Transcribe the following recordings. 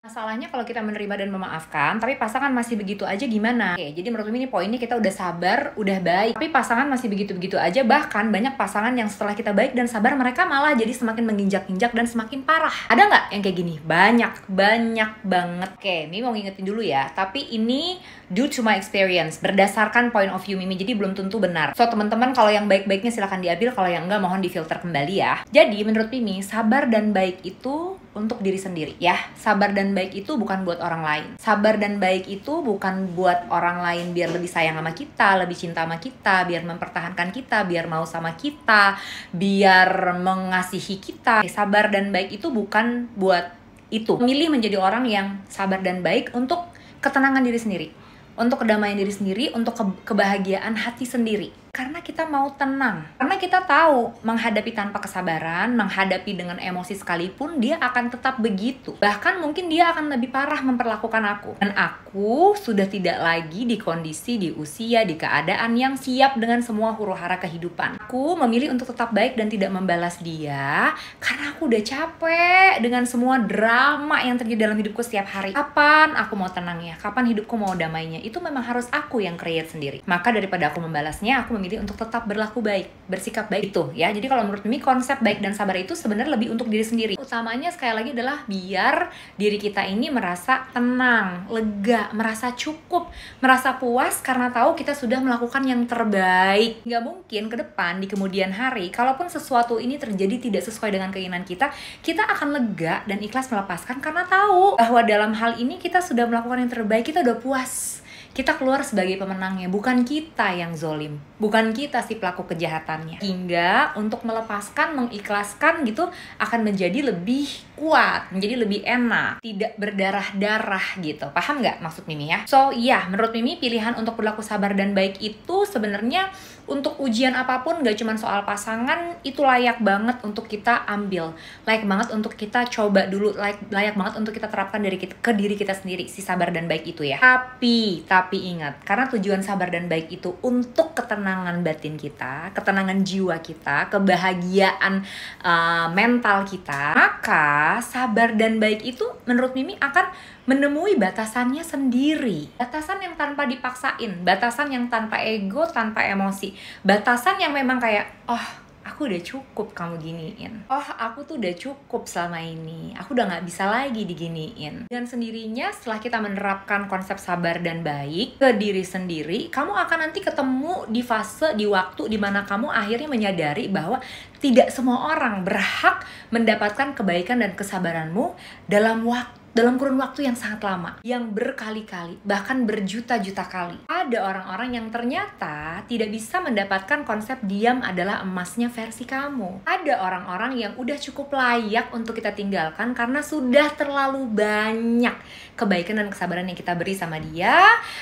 Masalahnya kalau kita menerima dan memaafkan, tapi pasangan masih begitu aja gimana? Oke, jadi menurut ini poinnya kita udah sabar, udah baik, tapi pasangan masih begitu-begitu aja. Bahkan banyak pasangan yang setelah kita baik dan sabar, mereka malah jadi semakin menginjak-injak dan semakin parah. Ada nggak yang kayak gini? Banyak banget. Oke, Mimi mau ngingetin dulu ya, tapi ini due to my experience, berdasarkan point of view Mimi, jadi belum tentu benar. So, teman-teman kalau yang baik-baiknya silahkan diambil, kalau yang enggak mohon difilter kembali ya. Jadi, menurut Mimi, sabar dan baik itu untuk diri sendiri ya. Sabar dan baik itu bukan buat orang lain. Sabar dan baik itu bukan buat orang lain biar lebih sayang sama kita, lebih cinta sama kita, biar mempertahankan kita, biar mau sama kita, biar mengasihi kita. Sabar dan baik itu bukan buat itu. Memilih menjadi orang yang sabar dan baik untuk ketenangan diri sendiri, untuk kedamaian diri sendiri, untuk kebahagiaan hati sendiri. Karena kita mau tenang. Karena kita tahu menghadapi tanpa kesabaran, menghadapi dengan emosi sekalipun, dia akan tetap begitu. Bahkan mungkin dia akan lebih parah memperlakukan aku. Dan aku sudah tidak lagi di kondisi, di usia, di keadaan yang siap dengan semua huru-hara kehidupan. Aku memilih untuk tetap baik dan tidak membalas dia karena aku udah capek dengan semua drama yang terjadi dalam hidupku setiap hari. Kapan aku mau tenangnya? Kapan hidupku mau damainya? Itu memang harus aku yang create sendiri. Maka daripada aku membalasnya, aku memilih untuk tetap berlaku baik, bersikap baik itu ya. Jadi kalau menurut Mimi, konsep baik dan sabar itu sebenarnya lebih untuk diri sendiri. Utamanya sekali lagi adalah biar diri kita ini merasa tenang, lega, merasa cukup, merasa puas karena tahu kita sudah melakukan yang terbaik. Nggak mungkin ke depan di kemudian hari, kalaupun sesuatu ini terjadi tidak sesuai dengan keinginan kita, kita akan lega dan ikhlas melepaskan karena tahu bahwa dalam hal ini kita sudah melakukan yang terbaik, kita udah puas. Kita keluar sebagai pemenangnya, bukan kita yang zolim, bukan kita si pelaku kejahatannya. Hingga untuk melepaskan, mengikhlaskan gitu akan menjadi lebih kuat, menjadi lebih enak, tidak berdarah-darah gitu. Paham nggak maksud Mimi ya? So iya, menurut Mimi pilihan untuk berlaku sabar dan baik itu sebenarnya untuk ujian apapun, gak cuma soal pasangan, itu layak banget untuk kita ambil, layak banget untuk kita coba dulu, layak banget untuk kita terapkan ke diri kita sendiri, si sabar dan baik itu ya. Tapi ingat, karena tujuan sabar dan baik itu untuk ketenangan batin kita, ketenangan jiwa kita, kebahagiaan mental kita, maka sabar dan baik itu menurut Mimi akan menemui batasannya sendiri. Batasan yang tanpa dipaksain, batasan yang tanpa ego, tanpa emosi, batasan yang memang kayak, oh aku udah cukup kamu giniin, oh aku tuh udah cukup selama ini, aku udah gak bisa lagi diginiin. Dengan sendirinya setelah kita menerapkan konsep sabar dan baik ke diri sendiri, kamu akan nanti ketemu di fase, di waktu dimana kamu akhirnya menyadari bahwa tidak semua orang berhak mendapatkan kebaikan dan kesabaranmu dalam kurun waktu yang sangat lama, yang berkali-kali, bahkan berjuta-juta kali. Ada orang-orang yang ternyata tidak bisa mendapatkan konsep diam adalah emasnya versi kamu. Ada orang-orang yang udah cukup layak untuk kita tinggalkan karena sudah terlalu banyak kebaikan dan kesabaran yang kita beri sama dia,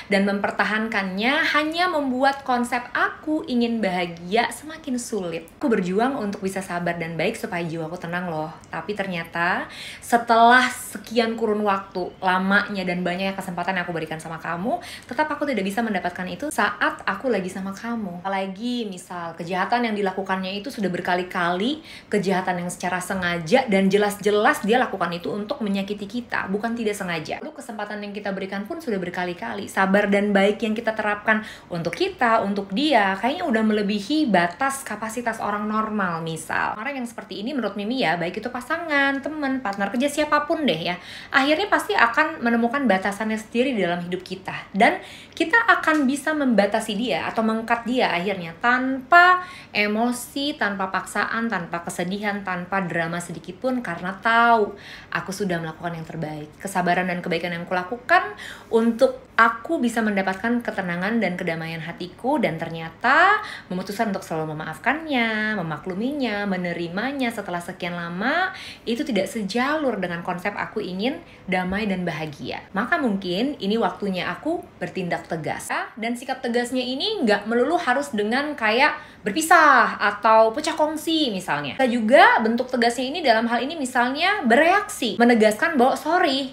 dan mempertahankannya hanya membuat konsep aku ingin bahagia semakin sulit. Aku berjuang untuk bisa sabar dan baik supaya jiwaku tenang loh. Tapi ternyata setelah sekian kurun waktu lamanya dan banyaknya kesempatan yang aku berikan sama kamu, tetap aku tidak bisa mendapatkan itu saat aku lagi sama kamu. Apalagi misal kejahatan yang dilakukannya itu sudah berkali-kali, kejahatan yang secara sengaja dan jelas-jelas dia lakukan itu untuk menyakiti kita, bukan tidak sengaja. Lalu kesempatan yang kita berikan pun sudah berkali-kali. Sabar dan baik yang kita terapkan untuk kita, untuk dia, kayaknya udah melebihi batas kapasitas orang normal. Misal orang yang seperti ini menurut Mimi ya, baik itu pasangan, teman, partner kerja, siapapun deh ya, akhirnya pasti akan menemukan batasannya sendiri di dalam hidup kita, dan kita akan bisa membatasi dia atau mengkat dia akhirnya tanpa emosi, tanpa paksaan, tanpa kesedihan, tanpa drama sedikit pun, karena tahu aku sudah melakukan yang terbaik. Kesabaran dan kebaikan yang aku lakukan untuk aku bisa mendapatkan ketenangan dan kedamaian hatiku, dan ternyata memutuskan untuk selalu memaafkannya, memakluminya, menerimanya setelah sekian lama, itu tidak sejalur dengan konsep aku ingin damai dan bahagia. Maka mungkin ini waktunya aku bertindak tegas. Dan sikap tegasnya ini nggak melulu harus dengan kayak berpisah atau pecah kongsi misalnya. Kita juga bentuk tegasnya ini dalam hal ini misalnya bereaksi, menegaskan bahwa sorry,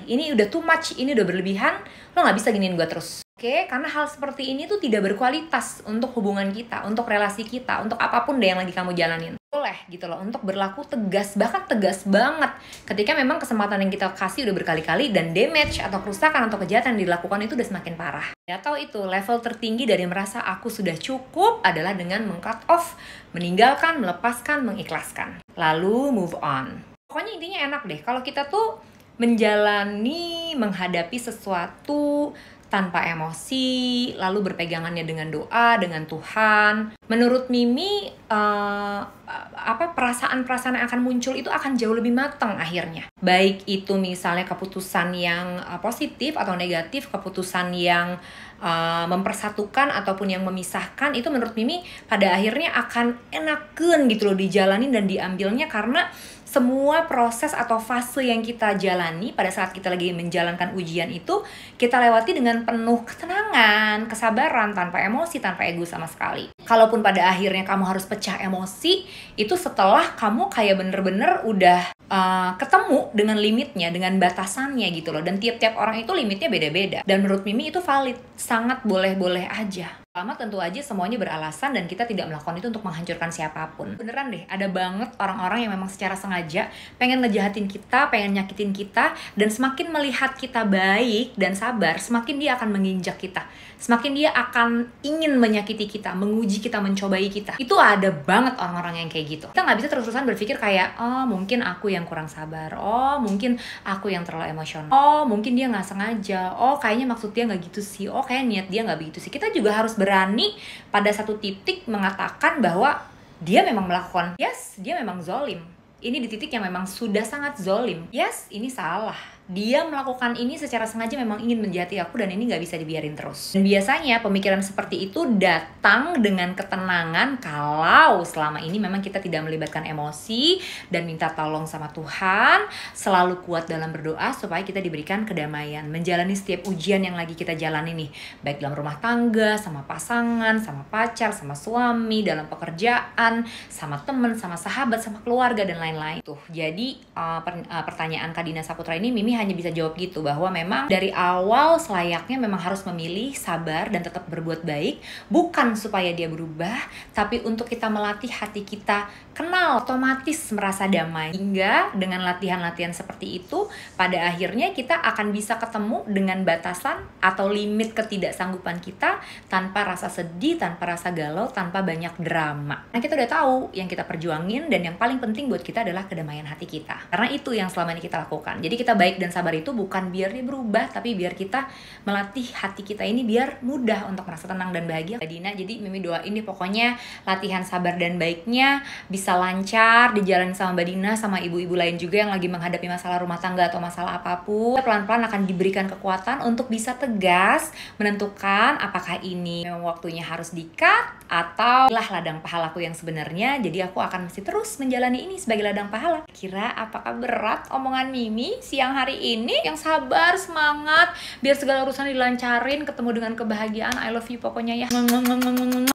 ini udah too much, ini udah berlebihan, lo nggak bisa giniin gue terus. Oke, karena hal seperti ini tuh tidak berkualitas untuk hubungan kita, untuk relasi kita, untuk apapun deh yang lagi kamu jalanin. Boleh gitu loh, untuk berlaku tegas, bahkan tegas banget. Ketika memang kesempatan yang kita kasih udah berkali-kali dan damage atau kerusakan atau kejahatan yang dilakukan itu udah semakin parah. Atau itu, level tertinggi dari merasa aku sudah cukup adalah dengan meng-cut off, meninggalkan, melepaskan, mengikhlaskan. Lalu move on. Pokoknya intinya enak deh, kalau kita tuh menjalani, menghadapi sesuatu tanpa emosi, lalu berpegangannya dengan doa, dengan Tuhan. Menurut Mimi, perasaan-perasaan yang akan muncul itu akan jauh lebih matang akhirnya. Baik itu misalnya keputusan yang positif atau negatif, keputusan yang mempersatukan ataupun yang memisahkan, itu menurut Mimi pada akhirnya akan enakeun gitu loh dijalanin dan diambilnya, karena semua proses atau fase yang kita jalani pada saat kita lagi menjalankan ujian itu kita lewati dengan penuh ketenangan, kesabaran, tanpa emosi, tanpa ego sama sekali. Kalaupun pada akhirnya kamu harus pecah emosi, itu setelah kamu kayak bener-bener udah ketemu dengan limitnya, dengan batasannya gitu loh. Dan tiap-tiap orang itu limitnya beda-beda. Dan menurut Mimi itu valid, sangat boleh-boleh aja. Selama tentu aja semuanya beralasan dan kita tidak melakukan itu untuk menghancurkan siapapun. Beneran deh, ada banget orang-orang yang memang secara sengaja pengen ngejahatin kita, pengen nyakitin kita, dan semakin melihat kita baik dan sabar, semakin dia akan menginjak kita. Semakin dia akan ingin menyakiti kita, menguji kita, mencobai kita. Itu ada banget orang-orang yang kayak gitu. Kita nggak bisa terus-terusan berpikir kayak, oh mungkin aku yang kurang sabar, oh mungkin aku yang terlalu emosional, oh mungkin dia nggak sengaja, oh kayaknya maksud dia nggak gitu sih, oh kayak niat dia nggak begitu sih. Kita juga harus berani pada satu titik mengatakan bahwa dia memang melakukan, yes, dia memang zolim. Ini di titik yang memang sudah sangat zolim. Yes, ini salah. Dia melakukan ini secara sengaja, memang ingin menjahati aku, dan ini nggak bisa dibiarin terus. Dan biasanya pemikiran seperti itu datang dengan ketenangan kalau selama ini memang kita tidak melibatkan emosi dan minta tolong sama Tuhan, selalu kuat dalam berdoa supaya kita diberikan kedamaian, menjalani setiap ujian yang lagi kita jalani nih, baik dalam rumah tangga, sama pasangan, sama pacar, sama suami, dalam pekerjaan, sama temen, sama sahabat, sama keluarga, dan lain-lain. Tuh, jadi pertanyaan Kak Dina Saputra ini Mimi hanya bisa jawab gitu, bahwa memang dari awal selayaknya memang harus memilih sabar dan tetap berbuat baik, bukan supaya dia berubah, tapi untuk kita melatih hati kita kenal, otomatis merasa damai. Hingga dengan latihan-latihan seperti itu, pada akhirnya kita akan bisa ketemu dengan batasan atau limit ketidaksanggupan kita tanpa rasa sedih, tanpa rasa galau, tanpa banyak drama. Nah, kita udah tahu yang kita perjuangin, dan yang paling penting buat kita adalah kedamaian hati kita. Karena itu yang selama ini kita lakukan. Jadi kita baik dan sabar itu bukan biar dia berubah, tapi biar kita melatih hati kita ini biar mudah untuk merasa tenang dan bahagia. Dina, jadi Mimi doain nih pokoknya latihan sabar dan baiknya bisa lancar dijalani sama Mbak Dina, sama ibu-ibu lain juga yang lagi menghadapi masalah rumah tangga atau masalah apapun. Pelan-pelan akan diberikan kekuatan untuk bisa tegas menentukan apakah ini memang waktunya harus di-cut atau lah ladang pahalaku yang sebenarnya, jadi aku akan masih terus menjalani ini sebagai ladang pahala. Kira apakah berat omongan Mimi siang hari ini? Yang sabar, semangat, biar segala urusan dilancarin, ketemu dengan kebahagiaan. I love you pokoknya ya.